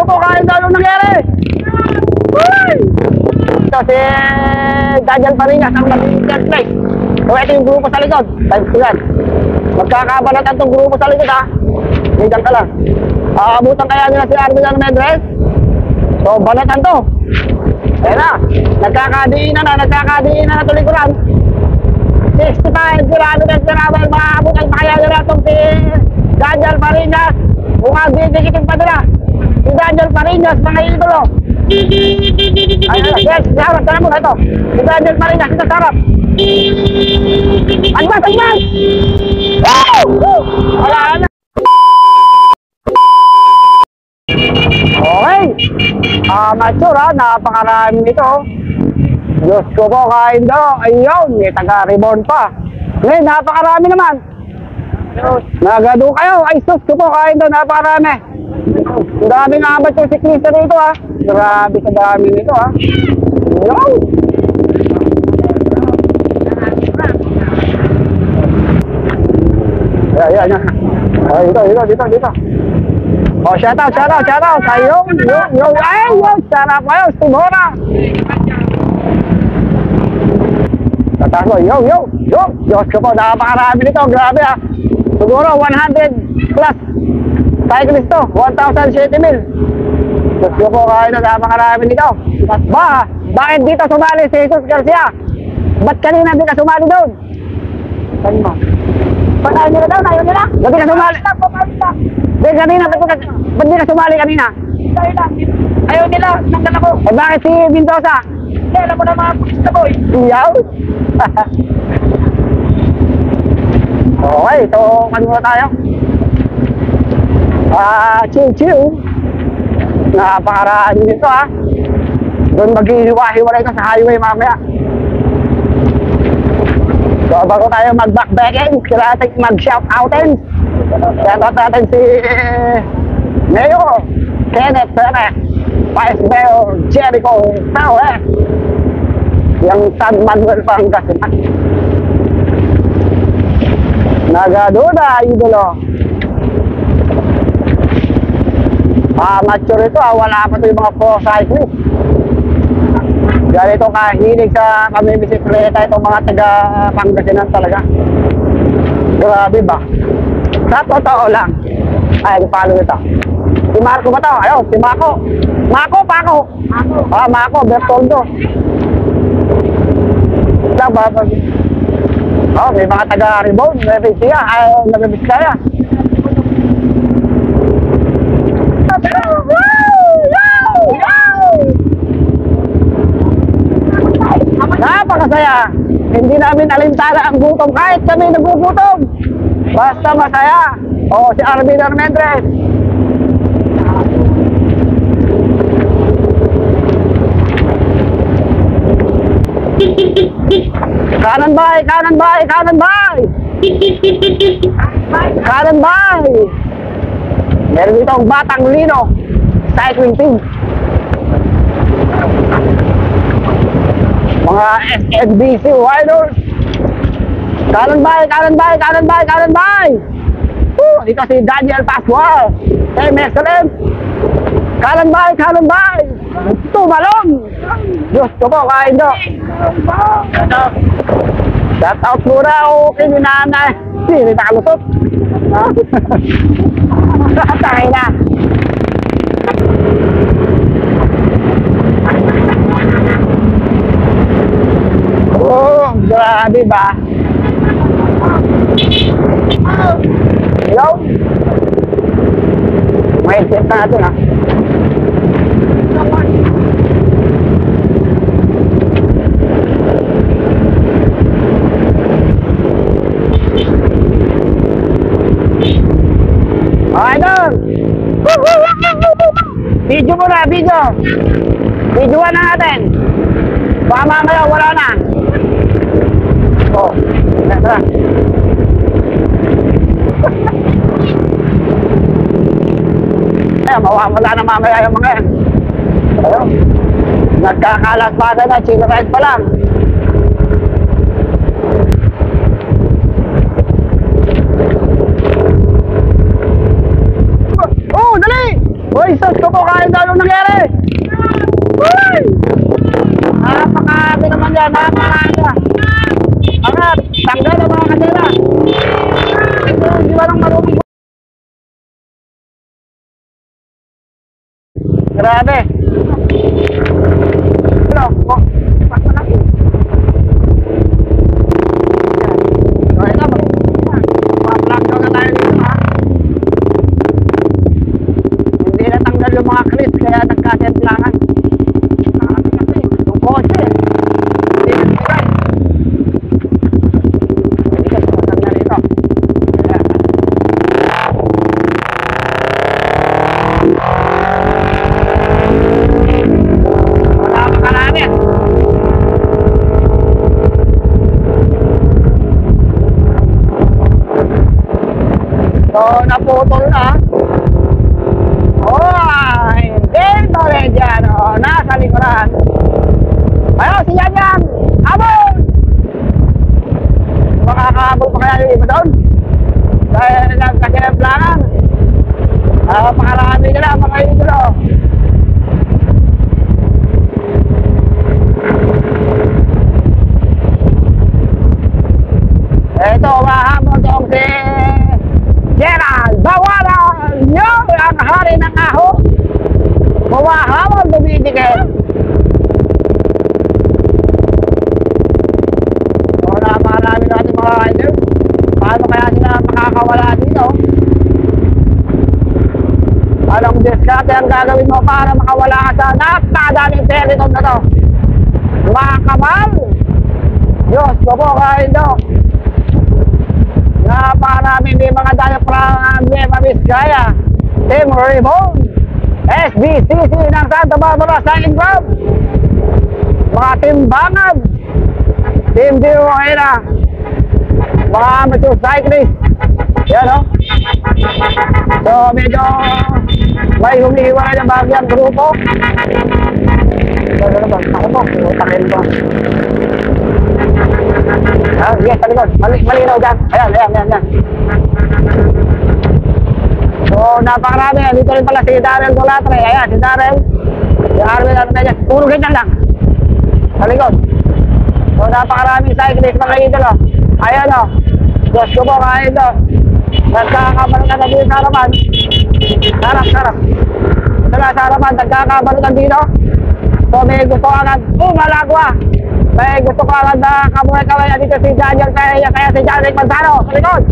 ko po, kain daw yung nangyari. Uy! Ito si Daniel Parinas ang mag-third place. So ito yung grupo sa likod. Thanks to yan. Magkakabanatan itong grupo sa likod ha. Hinggan ka lang. Aabutan kaya nila si Armin Mendres. So banatan to. Ayan na. Nagkakadiinan na ito likuran. 65 kilometers per hour. Maabutan pa kaya nila itong si Daniel Parinas. Mukhang didikitin pa nila. Si Daniel Parinas, mga idolo. Yes, sarap. Tara muna ito. Si Daniel Parinas, ito sarap. Agmas! Woo! Wala na. Okay. Mature ha, napakarami nito. Diyos ko po, kain daw. Ayun, may taga-reborn pa. Ngayon, napakarami naman. Nagado kayo. Ay, sus ko po, kain daw, napakarami. Ang dami nga ba ito si Krista rito ha. Grabe sa dami nito ha. Ayun. Ayan. Oh, dito. Oh, shout out. Ayun. Ay, sarap kayo, Timora. Tatago, yo. Diyos ko po, napakarami nito. Grabe ha. Siguro 100 plus cyclist to. 1,070 mil. Diyos ko po, kahit na napakarami nito. Bakit dito sumali si Jesus Garcia? Ba't kanina di ka sumali doon? Saan mo? Ayaw nila daw, ayaw nila. Ba't di ka sumali? Di kanina, ba't di ka sumali kanina? Ayaw nila, nanggal ako. Eh bakit si Mendoza? Hindi, alam mo na mga pulis na boy. Iyaw? Okay, so muna tayo. Chill. Napakaraan nito ha. Doon mag-ihiwa-hiwalay ka sa highway mamaya. So bago tayo mag-backbacking, kailangan mag-shout-outin. Shoutout natin si Mayor Kenneth Perez, Vice Mayor Jericho Perez, yung San Manuel Pangasinan. Nagaduda, idolo. Mature ito wala pa ito yung mga pro cyclist. Ganito kahilig sa pamibisikleta itong mga taga Pangasinan talaga. Grabe ba? Sa totoo lang. Ay, follow ito. Si Marco ba ito? Ayun, si Mako. Mako. Mako, Bertoldo. May mga taga-Ribon, Nabibiskaya. Napakasaya. Hindi namin alintala ang gutom kahit kami nagugutom. Basta masaya. Si Armin Mendres. Kanan bay. Meron dito ang Batang Lino cycling team. Mga SNBC riders. Kanan bay. Dito si Daniel Pascual. MSLM. Kanan bay. Tumalong. Diyos ko po, kain do. Shout out muna okay ni nanay. Hindi nakalusot. Tayo na. Grabe ba? Hello? May set natin ha. Idol! Video muna, video! Videoan na natin! Baka mamaya wala na! Tara! Mawawala na mamaya yung mga yan. Ayun. Nagkakalaspasan na, chino ride pa lang. Dali! Hoy, Ay, sus ko po kahit anong nangyari. Uy! Napakami naman yan, napakami. Angat, tanggal ang mga kadena. Hindi ba nang marunong. Grabe. Hello, po. Pas na natin. So, ito, mag-plug down na tayo dito, ha? Hindi natanggal yung mga clips, kaya nagkasemplangan. Yung kotse. Hindi natanggal. Hindi kasi matanggal ito. Wala pa kalamin. So, naputol na. Oh, hindi tuloy dyan. Oh, nasa likuran. Ayun, si Yan Yan. Habol! Makakahabol pa kaya yung iba doon? Dahil nagkasemplangan. Pakarami nila, mga idolo. Ito, mahamon itong si Gerald. Bawalan nyo ang hari ng aho. Mawahamon, dumidikit. So, napakarami natin mga rider. Paano kaya sila makakawala dito? Anong diskarte ang gagawin mo para makawala ka sa napakadaming peloton na to? Mga kamal! Diyos ko po, kahindo. Napakarami din mga dahil Nueva Vizcaya, Team Rebon, SBCC ng Santa Barbara Cycling Club, mga Team Bangag, Team Dirohera, mga amateur cyclist. Yan, no? So, medyo may humihiwalay ng bagyang grupo. Ako po, utakin ko. Yes, sa likod. Malinaw dyan. Ayan. So, napakarami. Dito rin pala si Darrell Dolatre. Ayan, si Darrell. Si Arwin, ano na dyan. Puro ganyan lang. Sa likod. So, napakarami cyclist mga idolo. Ayan, o. Diyos ko po, kahit ito. Nagkakabalutan na dito sa harapan. Sarap. Ito na sa harapan. Nagkakabalutan dito. So, may gusto agad. Malagwa. May gusto ko agad na kamuhay-kawaya dito si Daniel kaya si Janik Mansalo sa likod.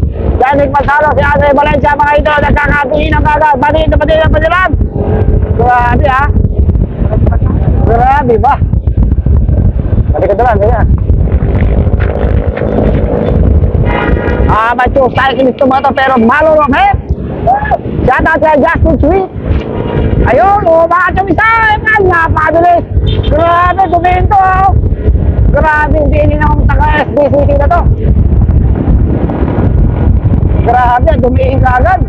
Janik Mansalo, si Andre Valencia, mga ito, nagkakatiin ang agad. Badilan. Grabe, ha? Grabe ba? Balik ka doon, ganyan. Macho cyclist ito ba ito, pero malulong, eh? Shout out kay Justin Sweet. Ayun, bakit yung isa? Napakabilis. Grabe, tuminto, oh. Grabe, hindi akong taga-SBCC na to. Grabe, dumiin ka agad.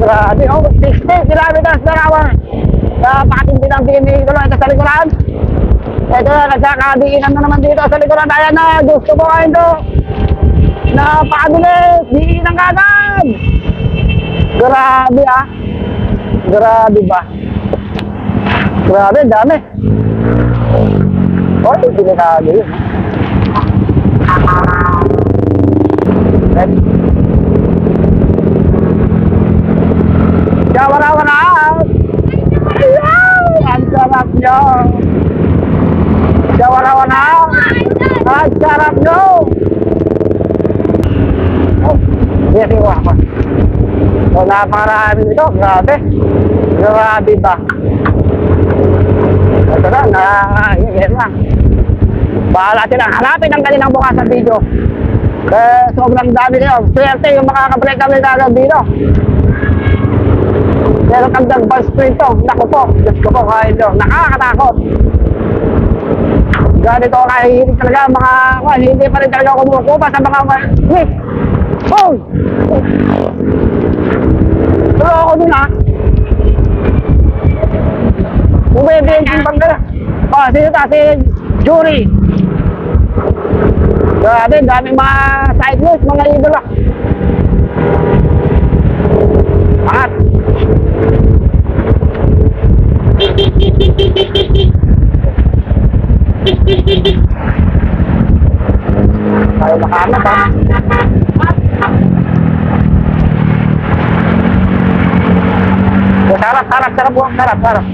Grabe, oh, 60 kilometers per hour. Napakatindi ng DNA dito lang ito sa likuran. Ito na, nagkakadiinan na naman dito sa likuran. Ayan na, gusto ko kayo ito. Napakabilis, diinan ka agad. Grabe, ah. Grabe ba? Grabe, dami. Oh, ito delikado yun. Wala. Ayaw! Ang sarap nyo. Wala. Ang sarap nyo. Oh, yes, iwa ko. So, napakarami nito. Grabe. Grabe ba? Ito na, yan lang. Bahala silang hanapin ang kanilang bukas sa video. Sobrang dami nyo. Swerte yung makakabalik kami agad dito. Pero pag nag-ball sprint to, naku po, Diyos ko po, kahit nyo, nakakatakot. Ganito kahihilig talaga mga, hindi pa rin talaga kumukupa sa mga, wait, boom! Pero ako dun, ha? Bumibiging pang gano'n. Sino ta? Si Jury. Grabe, daming mga cyclists, mga idolo. sarap po, sarap, sarap.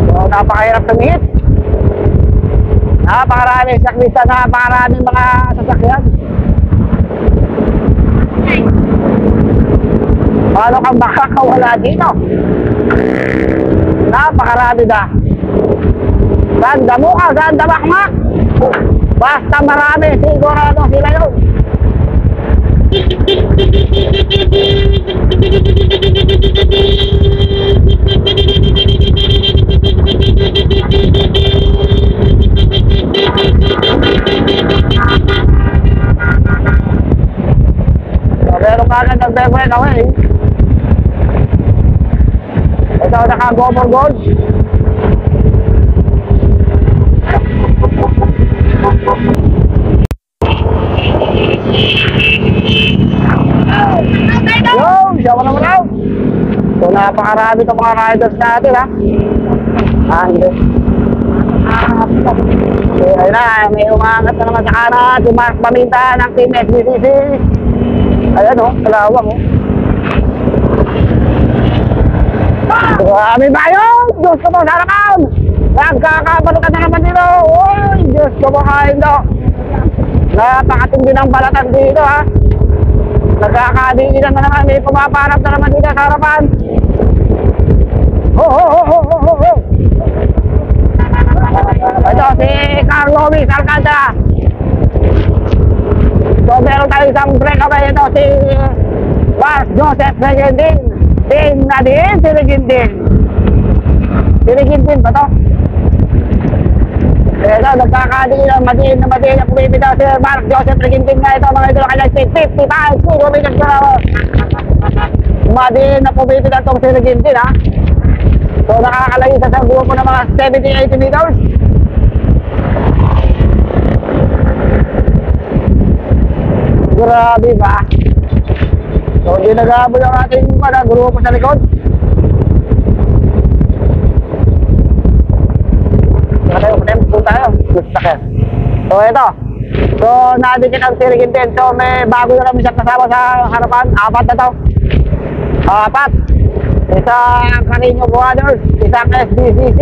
So, napakahirap tumingit. Napakaraming saklista, napakaraming mga sasakyan. Paano kang makakawala dito? Napakarami na. Saan damo ka, saan damakmak? Basta marami, sigurado sila yun. Meron ka agad nag-break away. Ito, naka-go for gold. Yo, siya naman daw. So, napakarami itong mga riders natin, ha? Hindi. So, ayun na, may umangat na naman sa kanan. Si Mark Paminta ng Team SBCC. Ayan, oh, kalawang, oh. Grabe ba yun? Diyos ko po, sa harapan! Nagkakabalutan na naman dito! Uy, Diyos ko po, kain daw! Napakatindi ng balatan dito, ha? Nagkakadiinan na naman, may pumaparap na naman dito sa harapan! Ho! Ito, si Carlo Luis Alcantara! So, meron tayo isang breakaway. Ito, si Mark Joseph Regendin. Din na din, si Regendin. Si Regendin ba to? Ito, nagkakadiinan, madiin na pumipitaw si Mark Joseph Regendin na ito, mga ito, kanyang 55 kilometers per hour. Madiin na pumipitaw itong si Regendin, ha? So, nakakalayo sa grupo ng mga 70-80 meters. Grabe ba? So, ginagabol ang ating grupo sa likod. Punta tayo. So, ito. So, nadikit ang sirigin din. So, may bago na kami siya kasama sa harapan. 4 na to. 4. Isang Carino Brothers. Isang SBCC.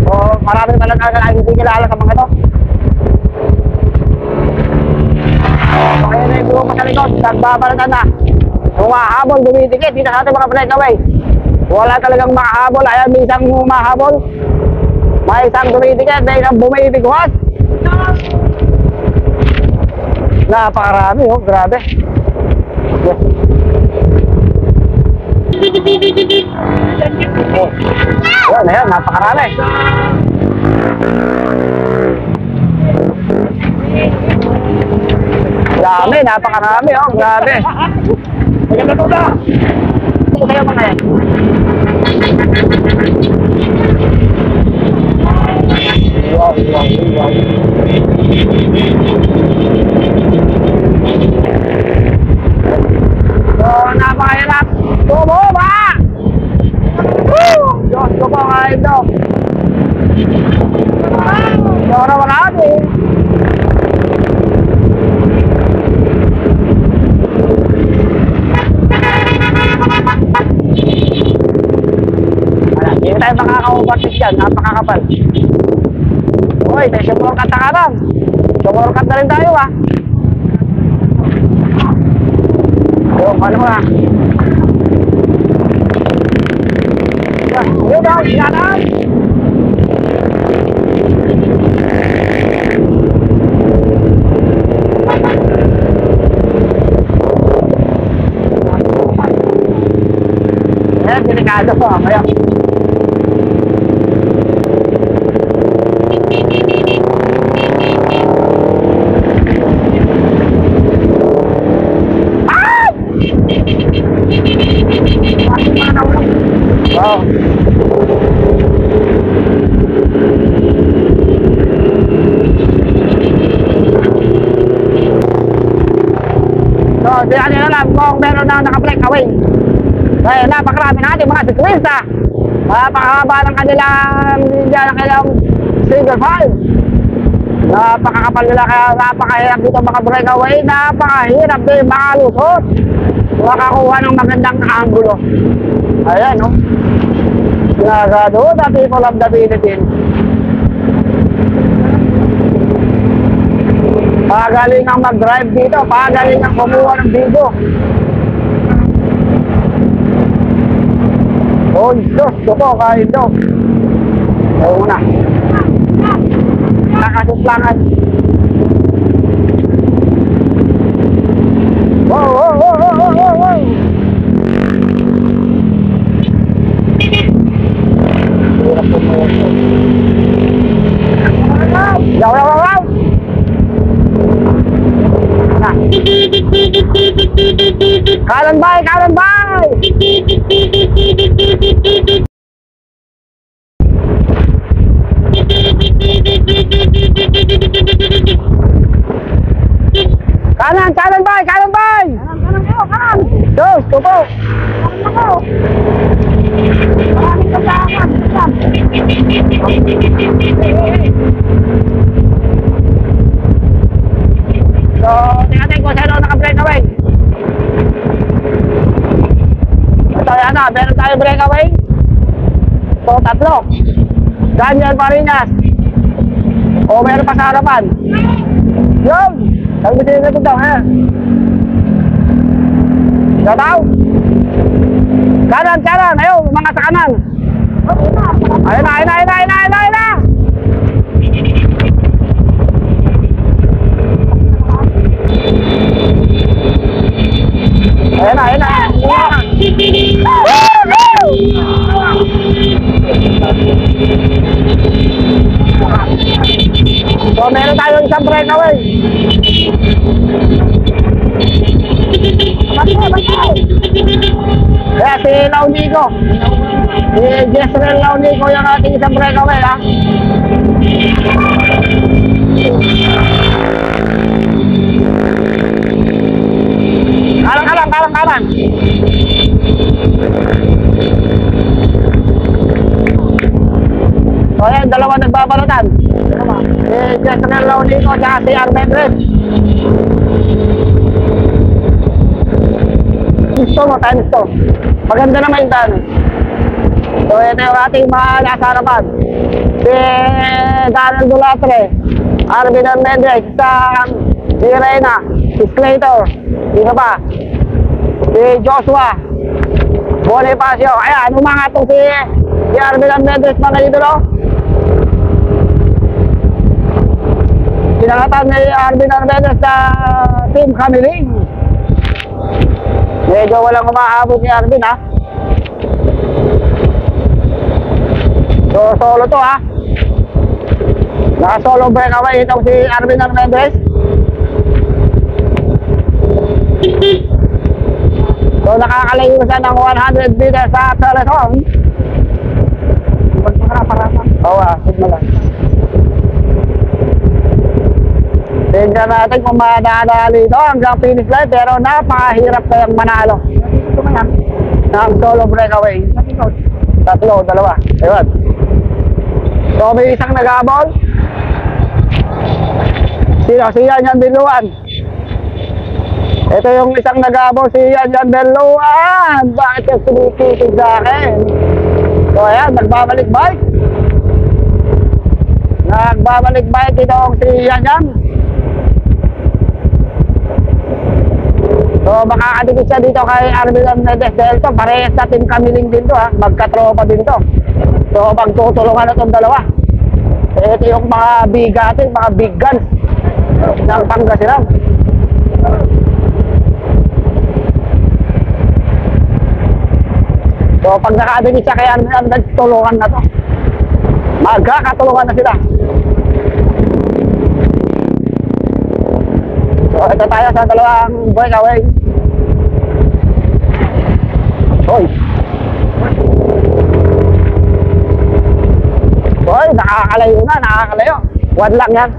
So, marami naman ang hindi kilala sa mga ito. So, kaya na yung grupo sa likod, nagbabalatan na. Humahabol, dumitikit dito sa ating mga breakaway. Wala talagang makahabol. Ayan, may isang humahabol. May isang dumitikit, may isang bumibigwas. Napakarami, oh, grabe. Yes. Oh, ayan, napakarami. Dami, napakarami, oh, grabe. Maganda to na. Ito kayo mga yan. Wow. So, napakahirap. Tumuma! Woo! Diyos ko po nga ito. So, naman natin. Hindi tayo makaka-overtake yan, napakakapal. Uy, may sumurkat na kanan. Sumurkat na rin tayo, ha. So, paano mo, ha. Yun daw, siyanan. Ayan, delikado po, kaya. Wow. So, siya nila lang kung meron na naka-break away. Dahil napakarami natin mga siklista. Napakahaba ng kanilang single file. Napakakapal nila kaya napakahirap dito maka-breakaway. Napakahirap din makalusot. Makakuha ng magandang angulo. Ayan, no? Nagado, the people of the Philippines. Pagaling ang mag-drive dito. Pagaling ang kumuha ng video. Oh, Diyos ko po, kahit do. Oo na. Nakasuplangan. Wow, wow, wow, wow, wow, wow. Hirap po mo ito. Yaw, yaw, yaw, yaw. Kanan bay, kanan bay. Kanan, kanan bay, kanan bay. Kanan kayo, kanan. Dos, tupo. Kanan ako. Maraming kasama. So, tingnan ko sino naka-breakaway. Ito yan na, meron tayo breakaway. So, tatlo. Daniel Marinas. O, meron pa sa harapan. Yun! Sabi ko sino daw, ha? Gataw? Kanan, kanan! Ayun, mga sa kanan. Ayun na, ayun na, ayun na, ayun na, ayun na, ayun na! Ayun na, ayun na. So, meron tayo isang breakaway. Kaya si Launico. Si Jezreel Launico yung ating isang breakaway, ha? Kalang, kalang, kalang, kalang. So, ayan, dalawa nagbabalatan. Si Jezreel Launico at si Armendres. Gusto mo, times to. Maganda naman yung daan. So, ito yung ating mga nasa harapan. Si Daniel Dulatre, Arvin Armendres, si Reyna, si Slater, sino pa? Si Joshua Bonifacio. Ayan, umanga itong si Arvin Armendres, mga idolo. Sinangatan ni Arvin Armendres sa Team Kamiling. Medyo walang umahabot ni Arvin, ha? So, solo to, ha? Naka-solo breakaway itong si Arvin Armendres. So, nakakalayo siya ng 100 meters sa telephone. Magpakarapa-rapa. Oo, sigma lang. Tingnan natin kung madadali ito hanggang finish line, pero napakahirap kayang manalo ng solo breakaway. Tatlo, dalawa. Ayun. So, may isang nag-abol. Sino? Si Yan Biluan. Ito yung isang nag-abol, si Yan Biluan. Bakit yung sumipitig sa akin? So, ayan, nagbabalik-bike. Nagbabalik-bike itong si Yan. So, makakadikit siya dito kay Arvin Armendres dahil to, parehas na Team Kamiling din to, ha. Magkatropa din to. So, magtutulungan na itong dalawa. Ito yung mga bigatin, mga big guns ng Pangasinan. So, pag nakadikit siya kay Arvin Armendres, tulungan na to. Magkakatulungan na sila. So, ito tayo sa dalawang breakaway. Hoy! Hoy, nakakalayo na, nakakalayo. One lang yan.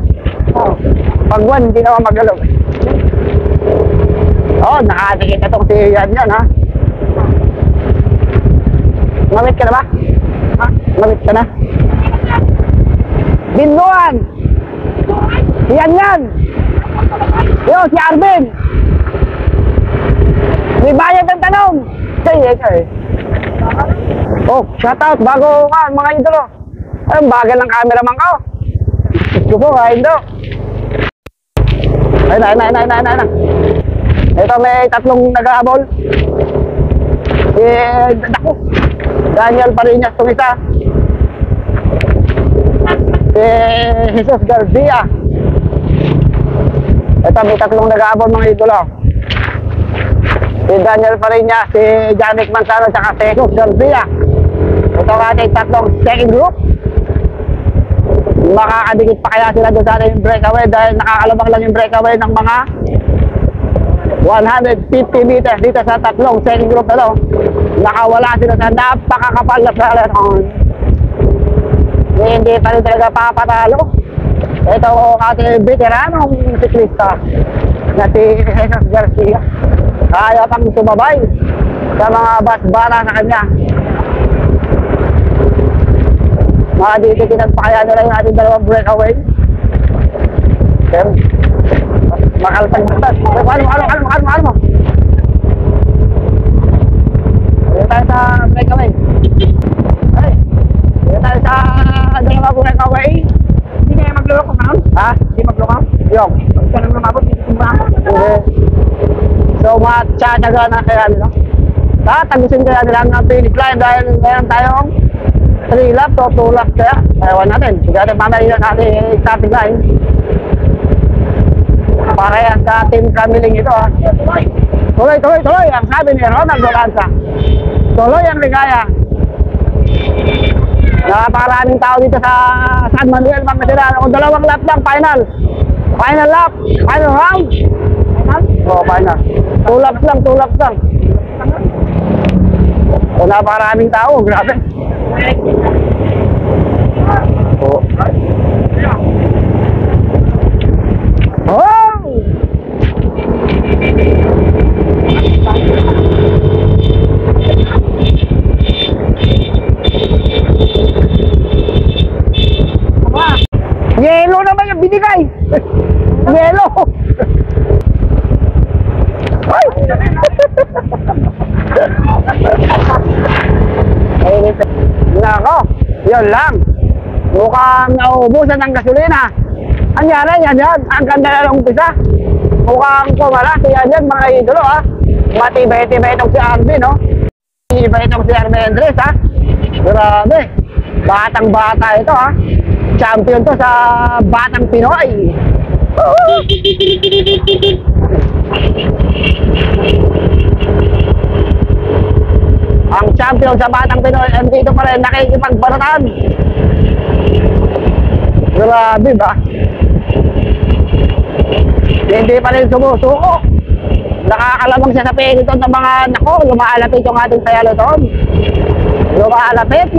Pag one, hindi naman magalaw. Oh, nakadikit itong si Yan, ha? Ngamit ka na ba? Ha? Ngamit ka na? Binuan! Yan. Yo, si Arvin. May bayad ang tanong. Okay. Oh, shoutout bago ka mga idolo. Ang bagal ng cameraman ko. Gusto ko, Indo. Ayun na. Ito may tatlong nag-aabol. Naku. Daniel Parinas itong isa. Jesus Garcia. Ito may tatlong nag-aabol mga idolo. Si Daniel Parinas, si Janik Manzano, at si Jesus Garcia. Ito ang ating tatlong second group. Makakadikit pa kaya sila doon sa ating breakaway dahil nakakalabang lang yung breakaway ng mga 150 meters dito sa tatlong second group na to. Nakawala sila sa napakakapal na palaron. Hindi pa rin talaga papatalo. Ito ang ating veteranong siklista na si Jesus Garcia. Kaya pang sumabay sa mga basbara sa kanya. Makaditikitan pa kaya nila yung ating dalawang breakaway. Makalpag batas. Ano mo? Dito tayo sa breakaway. Dito tayo sa dalawang breakaway. Hindi kaya maglulok ko naman? Ha? Hindi maglulok ko? Yung. Ika nang lumabot, hindi kumabot. So matsyatsaga na kaya nila. Tagusin kaya nila ang finish line dahil meron tayong 3 laps o 2 laps kaya. Ewan natin. Siguro mamalinan natin starting line. Parehas sa team Camiling ito ha. Tuloy ang sabi ni Ronaldo Lanza. Tuloy ang ligaya. Napakaraming tao dito sa San Manuel Pangasinan. Kung 2 lap lang, final lap, final round. Final. 2 laps lang. Kung napakaraming tao, grabe. Yelo naman yung binigay. Yelo. Ay! Nako, yun lang. Mukhang naubusan ng gasolina. Yan. Ang ganda na ng umpisa. Mukhang pumala. Yan, mga idolo ha. Matibay-tibay itong si Arvin, no? Matibay itong si Arvin Andres, ha? Grabe. Batang-bata ito, ha? Champion to sa Batang Pinoy. Ang champion sa Batang Pinoy, dito pa rin nakikipagbaratan. Grabe ba? Hindi pa rin sumusuko. Nakakalabang siya sa peloton ng mga lumaalapit yung ating peloton. Lumalapit.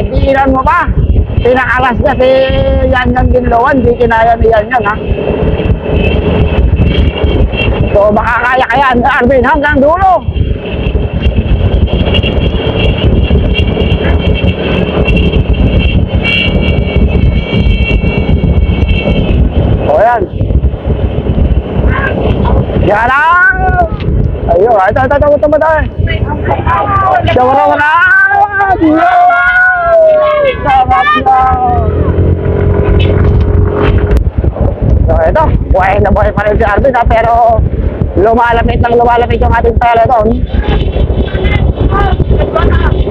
Diinan mo ba? Pinakalas niya si Yan Ginloan, di kinaya ni Yan, ha? So baka kaya Arvin hanggang dulo. O yan. Yan lang. Ayun, ito ba tayo? Wala. Sarap na. So ito, buhay na buhay pa rin si Arvin, ha? Pero lumalapit yung ating peloton.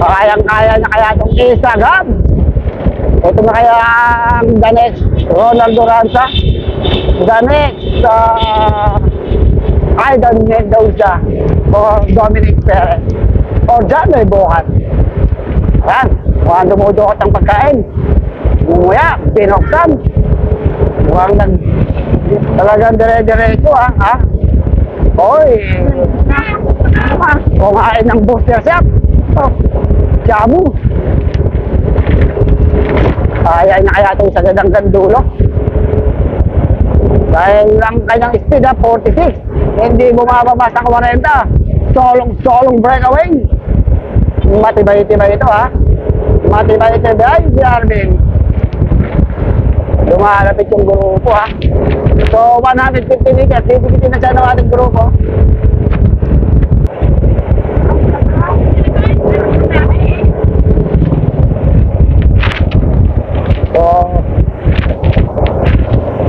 Kayang-kaya na kaya itong isagad. Ito na kaya ang the next Ronaldo Lanza, the next Aidan Mendoza o Dominic Perez o Janay Bohan. Ayan, mukhang dumudukot ang pagkain. Mumuya, binuksan. Mukhang talagang dire-diretso, ha? Oy, kumain ng booster shot. Jamu. Kaya na kaya itong sagad hanggang dulo. Dahil ang kanyang speed 46. Hindi bumababa sa 40. Solong breakaway. Matibay-tibay ito, ha? Matibay-tibay si Arvin. Lumalapit yung grupo ha. So 150 meters, dito na siya ng ating grupo.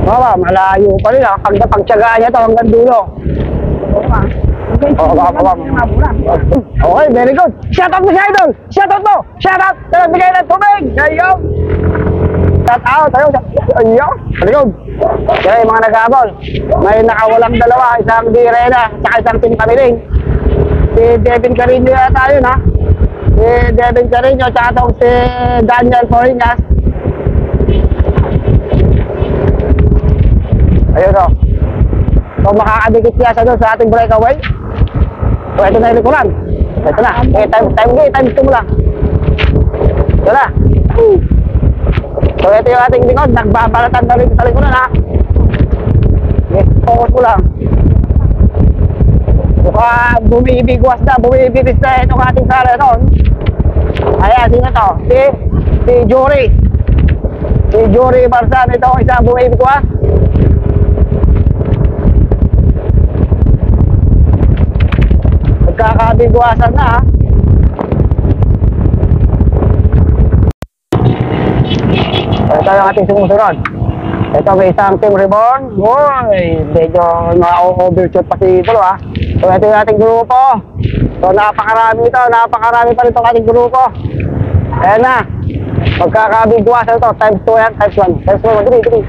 So malayo pa rin ha. Pagtsagaan niya to hanggang dulo. Okay, very good. Shout out mo si Idol. Shout out mo. Shout out. Bigay ng tubig. Ayaw. Shout out. Ayaw. Very good. Kaya yung mga nag-aabol. May nakawalang dalawa. Isang Di Rena. Saka isang Team Kamiling. Si Devin Carino yata yun ha. Si Devin Carino. Saka itong si Daniel Forinas. Ayun o. So makakadikit siya doon sa ating breakaway. So ito na yung likuran. Ito na. Time 2 mo lang. Ito na. So ito yung ating likod. Nagbabalatan na rin sa likuran ha. Yes, focus mo lang. Mukha bumibigwas na. Bumibigis na itong ating sara doon. Ayan, sino to? Si Jory. Si Jory Marsan. Ito ang isang bumibigwas. Magkakabigwasan na ha. Ito yung ating sumusunod. Ito may isang Team Reborn. Uy, medyo na-overshoot pa si Idol ha. So ito yung ating grupo. So napakarami ito. Napakarami pa rin itong ating grupo. Ayan na. Magkakabigwasan ito. Times 2 yan. Times 1. Times 1. Dili.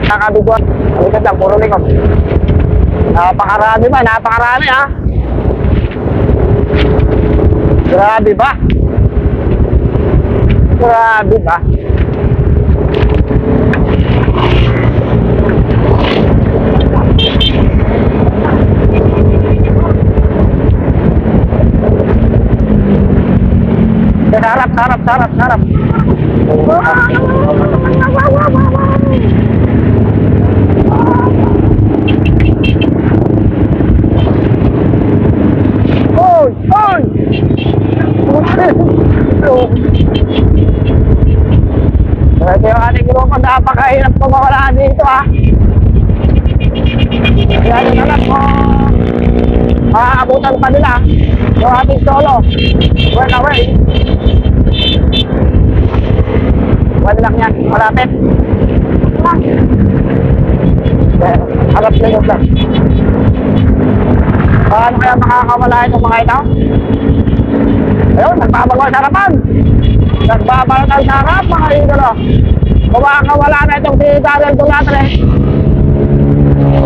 Magkakabigwasan. Alikat lang. Puro likod. Napakarami ba? Napakarami ha. Grabe ba? Grabe ba? Sarap. Oy! Ito yung ating grupo, napakahirap pumawalaan dito ha. Yan na lang po. Maaabutan pa nila yung ating solo. Well away. Wala lang yan, malapit. Harap na yun lang. Paano kaya makakawala itong mga ito? Ayun, nagbabago sa harapan. Nagbabalat ang sarap mga idolo. Kumakawala na itong si Darren Dulatre.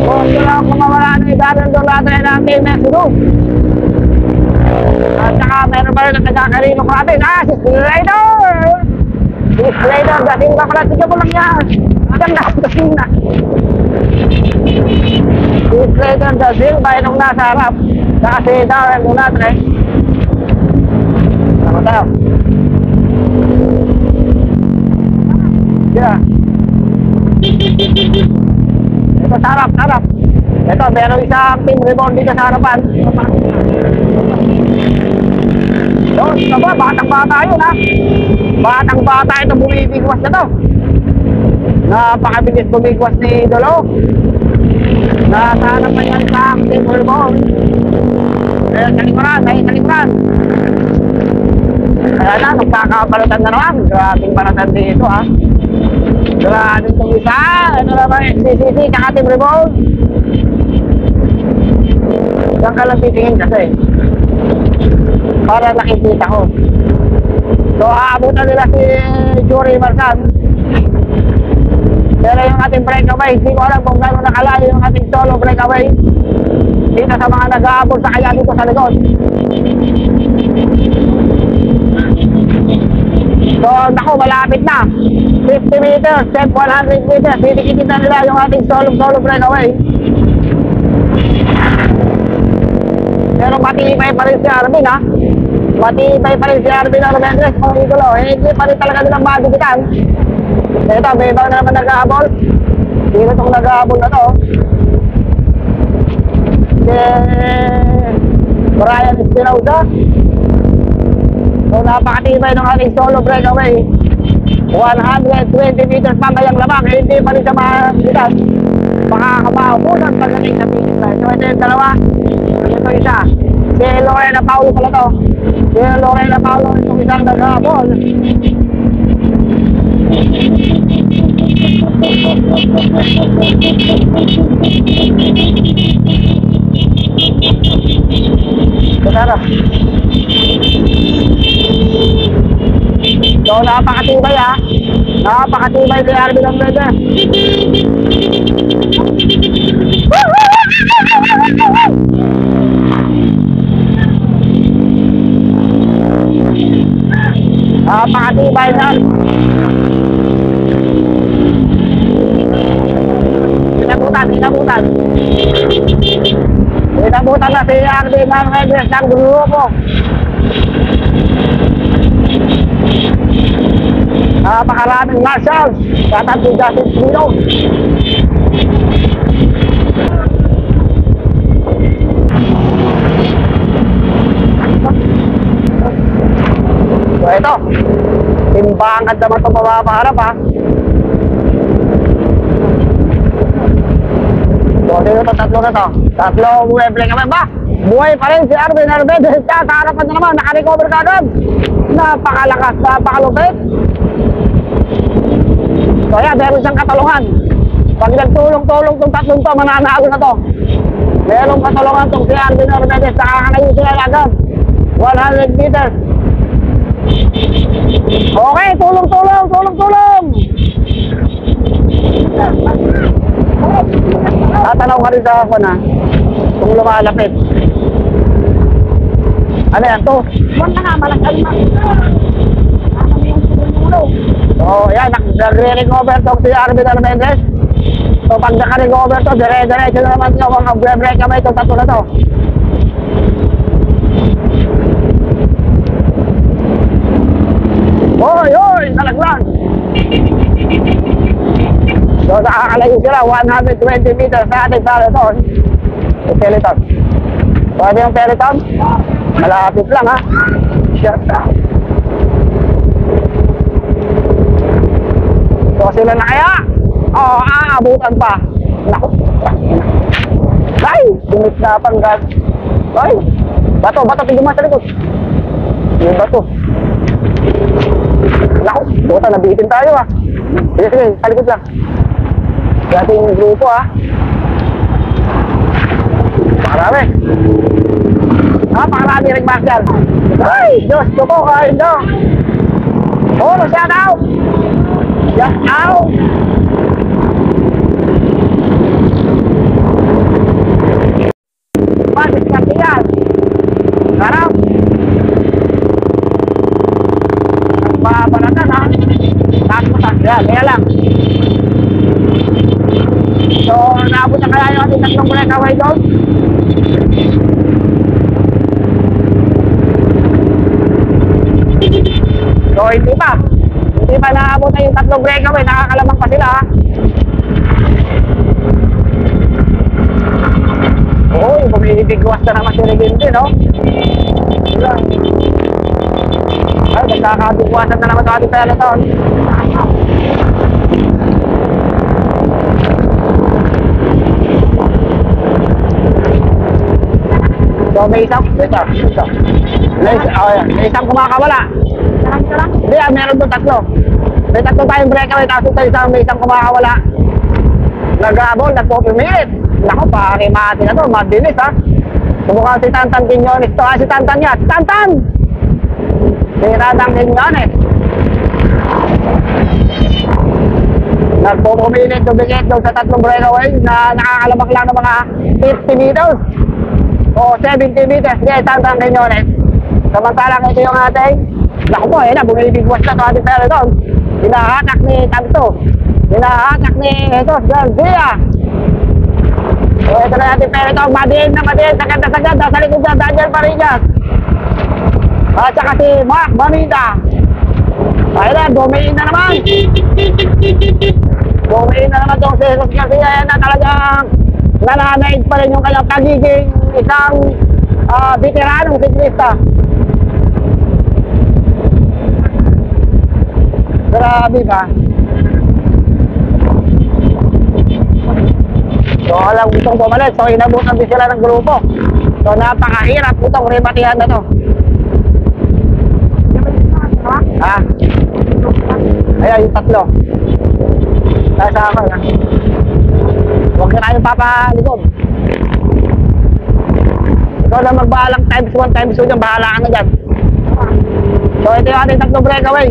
Kung sila kumawala na si Darren Dulatre ng Team Mexico. At saka meron pa rin ang nagkakarino ko natin. Si Slater! Si Slater, dating ba pala? Sige mo lang yan. Dating na. Si Slater dating ba itong nasa harap. Saka si Darren Dulatre. Sama tayo. Yeah. Ito sarap. Ito meron isang Team Reborn dito sa harapan. Doon, diba? Batang-bata yun ha. Batang-bata ito bumibigwas na to. Napakabilis bumigwas ni Idolo. Nasa harapan yan sa Team Reborn. Ayun, sa likuran. Kaya na, magkakabalatan na naman. Grabing balatan dito ha. Grabe itong isa. Ano naman, XCCC, kaka Team Reborn. Diyan ka lang titingin kasi. Para nakikita ko. So, aabutan nila si Jory Marsan. Pero yung ating breakaway, hindi ko alam kung gano'n nakalayo yung ating solo breakaway. Dito sa mga nag-aabot sa kaya dito sa likod. So, naku, malapit na. 50 meters, step 100 meters. Didikit na nila yung ating solo breakaway. Pero matibay pa rin si Arvin ha. Matibay pa rin si Arvin Armendres, mga idolo. Hindi pa rin talaga nilang madikitan. Ito, may ibang na naman nag-aabol. Sino itong nag-aabol na to? Si Brian Espinosa. So napakatibay ng ating solo breakaway. 120 meters pa kayang lamang, hindi pa rin sa mabitas. Makakabahunan pagdating sa finish line. So ito yung dalawa, ito isa. Si Lorena Paulo pala to. Si Lorena Paulo, itong isang naghabol. Kasara. So napakatibay ha. Napakatibay si Arvin Ambrede. Napakatibay na. Inabutan. Inabutan na si Arvin Ambrede ng grupo. Napakaraming marshals. Tatanti Justice Pino. So ito, timbangan naman ito mapapaharap ha. So sino ito, tatlo na ito. Tatlo umuweble kami ba? Buhay pa rin si Arvin Ambrede. Sa harapan na naman, nakarecover ka agad. Napakalakas, napakalupit. So yan, meron siyang katalungan. Pag nagtulong-tulong itong tatlong to, mananalo na to. Merong katalungan itong si Arvin Ambrede. Nakakanayo sila agad. 100 meters. Okay, tulong-tulong. Tatanaw ka rin sa ako na kung lumalapit. Ano yan to? Huwag na nga, malakal na. So yan, nagre-recover itong si Arvin Ambrede. So pag naka-recover to, dire-diretso na naman ito. Kung mag-break kami itong tatlo na to. Oy, nalaglag. So nakakalayo sila, 120 meters sa ating peloton. Peloton. So ano yung peloton? Malapit lang ha. Shut up. So sila na kaya? Oo, aabutan pa. Naku. Ay, dumit na panggat. Ay, bato, tiguma sa likod. Yung bato. Naku, buta, nabitin tayo ha. Sige, sa likod lang. Sa ating grupo ha. Pakarami. Pakarami rin Marshall. Ay, Diyos ko po, kain daw. Oh, shout out. Shout out. Pasok ka tiyan. Harap. Nagbabalatan ha. Takot. Yan, kaya lang. So, naabot na kaya yung ating tatlong breakaway doon. So, hindi pa naabot na yung tatlong breakaway, nakakalamang pa sila ha. Oo, yung bumibigwas na naman si Regente, no? Sila. Ay, nagkakabigwasan na naman sa ating peloton. So, may isang kumakawala. Hindi, meron doon tatlo. May tatlo tayong breakaway, tapos may isang kumakawala. Nag-abol, nagpo-permit. Naku, pari-mati na to, mabilis ha. Subukan si Tantan Quiñones to ha, si Tantan niya. Tantan! Si Tantan Quiñones. Nagpo-permit, dumigit doon sa tatlong breakaway na nakakalabak lang ng mga 50 meters. O 70 meters, yes, Tantan Quiñones. Samantalang ito yung ating, naku po, na, bumibigwas na ito ating peloton. Hinahatak ni Tanto. Hinahatak ni Garcia. So ito na ating peloton, madiin, sagad, nasa likod na, Daniel Parillas. At saka si Mark Mamita. Ayun na, bumiin na naman. Bumiin na naman itong si Jesus Garcia. Yan na talagang nananaig pa rin yung kanyang pagiging isang veteranong siklista. Grabe ba? So, alam gustong bumalik. So, inabutan din sila ng grupo. So, napakahirap itong rebatihan na to. Ha? Ayan, yung tatlo. Nasa ako, ha? Huwag ka tayong papalikod. Ikaw na magbalang times 1, times 2 dyan, bahala ka na dyan. So, ito yung ating tatlong breakaway.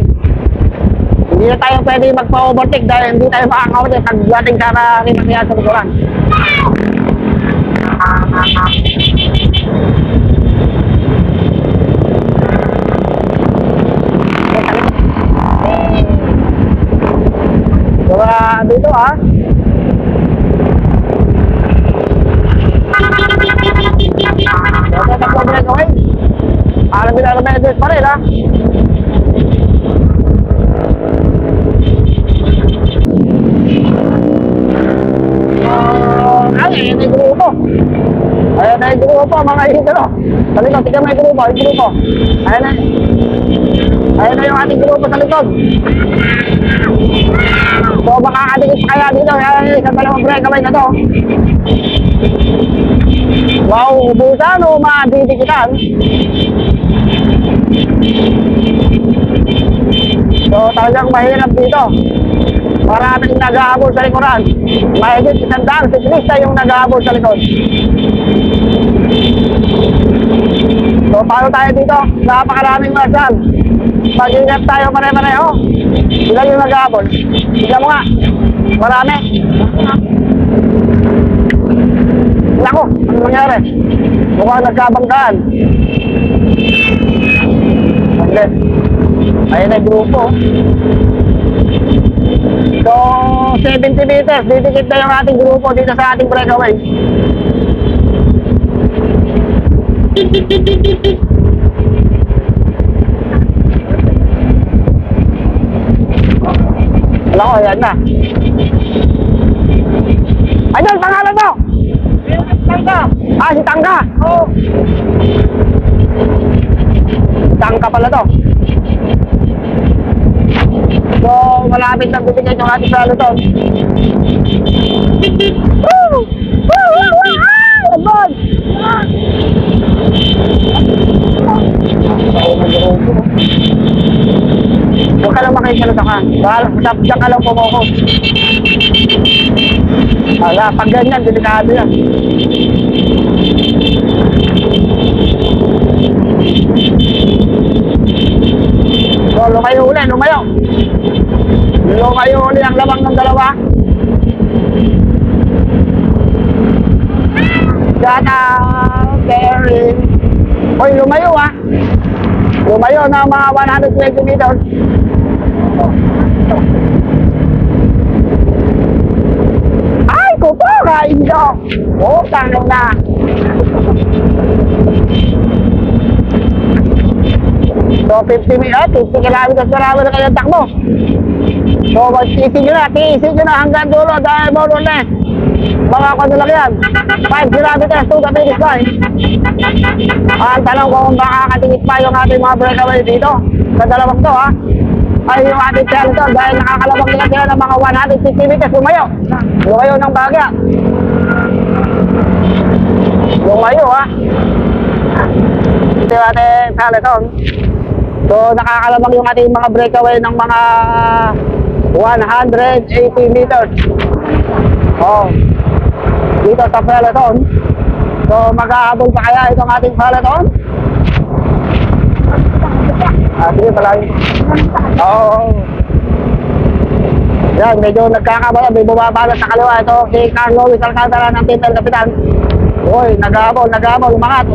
Hindi na tayo pwede magpa-overtake dahil hindi tayo makaka-overtake pagdating sa rebatihan sa likuran. So, dito ah. Ito tatlong breakaway. Alam nila na medals pa rin ha. Ayan yung grupo. Ayan na yung grupo mga idolo. Sa likod, tignan mo yung grupo, yung grupo. Ayan na. Ayan na yung ating grupo sa likod. So makakadikit kaya dito. Ayan yung isang dalawang breakaway na to. Wow, ubusan o madidikitan. So talagang mahirap dito. Maraming nag-aabol sa likuran. Mahigit 100 siklista yung nag-aabol sa likod. So paano tayo dito? Napakaraming masal. Mag-ingat tayo pare-pareho. Sila yung nag-aabol. Tignan mo nga. Marami. Nako, ano nangyari? Mukhang nagkabanggaan. Okay. Ayun na yung grupo. So, 70 meters. Didikit na yung ating grupo dito sa ating breakaway. Alam ko, ayan na. Ayun, pangalan mo! Tangka. Ah, si Tangka. Oo. Tangka pala to. So, malapit na bibigyan yung ating peloton. Woo! Woo! Woo! Woo! Ah! Advance! Huwag ka lang makikisalita ka. Diyan ka lang pumukos. Wala, pag ganyan, delikado yan. So, lumayo uli, lumayo. Lumayo uli ang labang ng dalawa. Shout out, Terry. Hoy, lumayo ah. Lumayo na mga 120 meters. Ay, kupo, kain nyo. Oh, tangin na. So, 50 kilometers per hour na kayong takbo. So, tiisin nyo na hanggang dulo dahil more or less. Mga kung lang yan. 5 kilometers to the finish line. Ang tanong kung makakatingit pa yung ating mga breakaway dito. Sa dalawang to ha. Ay yung ating peloton dahil nakakalabang nila sila ng mga 160 meters. Lumayo. Lumayo ng bagya. Lumayo ha. Ito yung ating peloton. So nakakalabang yung ating mga breakaway ng mga 180 meters. Oh. Dito sa peloton. So mag-aabol pa kaya itong ating peloton? Sige pala yun. Oo. Yan, medyo nagkakabala. May bumabala sa kaliwa. Ito si Carlo Luis Alcantara ng Team El Capitan. Uy, nag-aabol, umangat.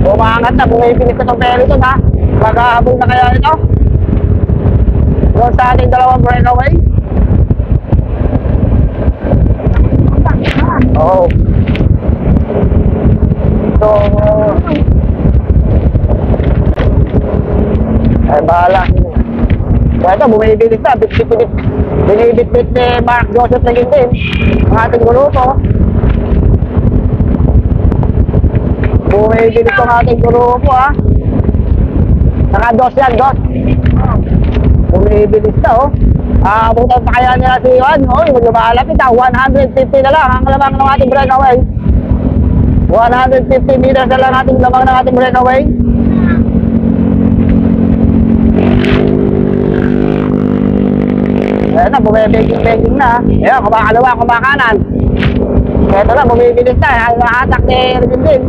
Umangat na, bumibilis na itong peloton ha. Mag-aabol na kaya ito? Doon sa ating dalawang breakaway. Oo. So, ay bahala. So ito, bumibilis na. Binibit-bit ni Mark Joseph naging din ang ating grupo. Bumibilis itong ating grupo ha. Naka-dos yan, dos. Bumibilis na oh. Abutan pa kaya nila si Juan. Uy, lumalapit ha. 150 na lang ang lamang ng ating breakaway. 150 meters na lang ating lamang ng ating breakaway. Ayan na, bumibegging na. Ayan, kumakalawa, kumakanan. Ito na, bumibilis na. Nakatak ni Regine din.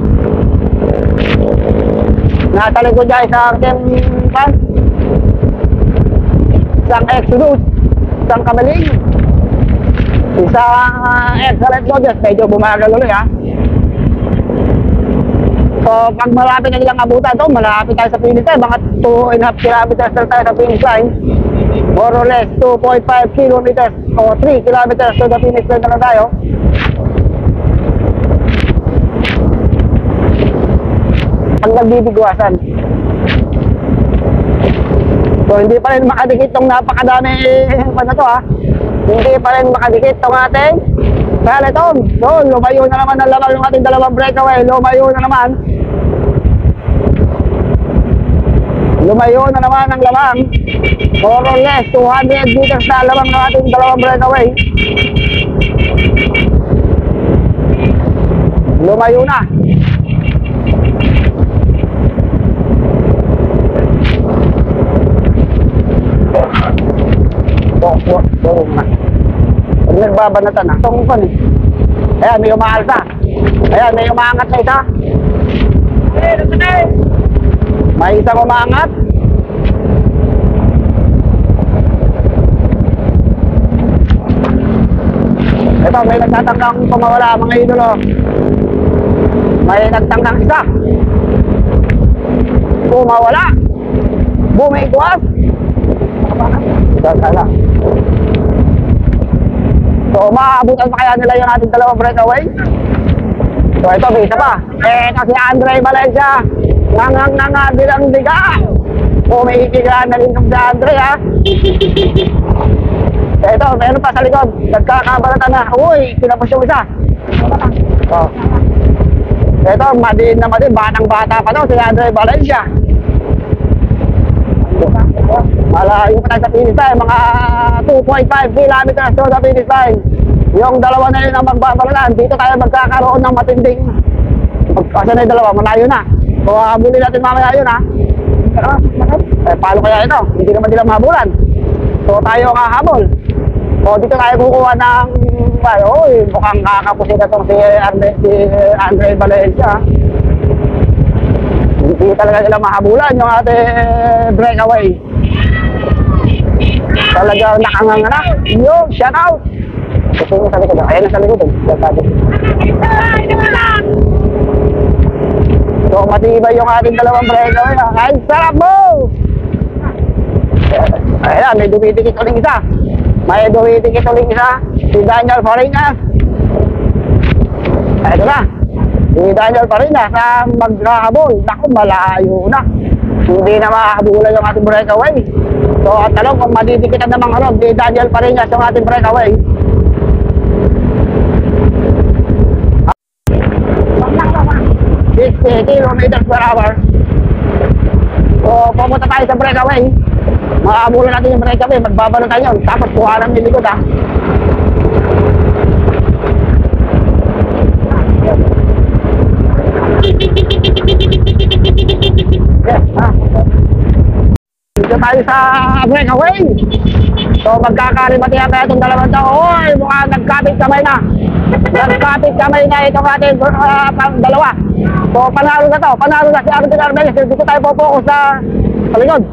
Nasa likod dyan isang Pan. Isang Exodus. Isang Kamaling. Isang Excellent Dodgers. Medyo bumagal ulit ha. So, pag malapit na nilang abutan ito, malapit tayo sa finish line. Mga 2.5 kilometers na tayo sa finish line. More or less 2.5 kilometers o 3 kilometers to the finish line na lang tayo. Ang nagbibigwasan. So, hindi pa rin makadikit itong napakadami pa na to ha. Hindi pa rin makadikit itong ating peloton. So, lumayo na naman ang lamang ng ating dalawang breakaway. Lumayo na naman. Lumayo na naman ang lamang. More or less 200 meters na lamang ng ating dalawang breakaway. Lumayo na. Pag nagbabanatan na, tungkol eh. Ayan, may umaalsa. Ayan, may umaangat na isa. May isang umaangat. Ito, may nagtatangkang pumawala mga idolo. May nagtangkang isa. Pumawala. Bumigwas. Sana. So, maabutan pa kaya nila yung ating dalawang breakaway. So, ito, may isa pa. Kasi Andre Valencia. Nangang bilang biga. Umiikigaan na rin si Andre, ha. Ito, meron pa sa likod. Nagkakabalatan na. Uy, kinapos yung isa. So, ito, madiin na madiin. Batang-bata pa daw si Andre Valencia. Malayo pa tayo sa finish line, mga 2.5 kilometers to the finish line. Yung dalawa na rin ang magbabalaan. Dito tayo magkakaroon ng matinding. Kasi na yung dalawa, malayo na. So, habulin natin mamaya yun ha. Paano kaya ito? Hindi naman nila mahabulan. So, tayo ang hahabol. So, dito tayo kukuha ng uy, mukhang kakapusin na itong si Andre Valencia. Hindi talaga nila mahabulan yung ating breakaway. Talaga nakanganganak. Yo, shout out. Ito yung sa likod. Ayan na sa likod. So, matibay yung ating dalawang breakaway. Ay, sarap mo! Ayan, may dumitikit uling isa. May dumitikit uling isa. Si Daniel Farinas. Ito na. Si Daniel Farinas ang maghahabol. Naku, malayo na. Hindi na makahabulan yung ating breakaway. So, at talong kung madidikitan namang harap, si Daniel Farinas yung ating breakaway. 60 kilometers per hour. So, pumunta tayo sa breakaway. Makahabulan natin yung breakaway. Magbabalo tayo. Tapos, kuhanan yung likod ha. Yes, ha. Dito tayo sa breakaway. So, magkakarimati natin itong dalawang tao. Oy, mukhang nagkapit kamay na. Nagkapit kamay na itong ating dalawa. So, panalo na to. Panalo na si Arvin Arbeles. Dito tayo po-focus sa likod.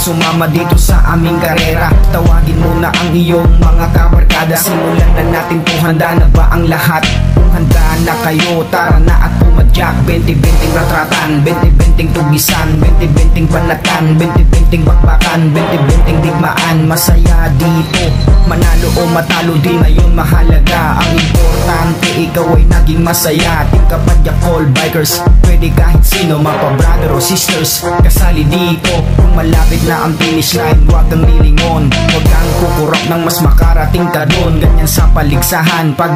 sumama dito sa aming karera. Tawagin mo na ang iyong mga kabarkada. Simulan na natin kung handa na ba ang lahat. Kung handa na kayo, tara na at pumadyak. 20-20 ratratan, 20-20 tugisan, 20-20 panatan, 20-20 bakbakan, 20-20 digmaan. Masaya dito, manalo o matalo di ngayon mahalaga. Ang importante ikaw ay naging masaya. Team Kapadyak All Bikers, pwede kahit sino, mapa brother o sisters, kasali dito. Kung malapit na ang finish line, huwag kang lilingon, huwag kang kukurap ng mas makarating ka doon. Ganyan sa paligsahan, pag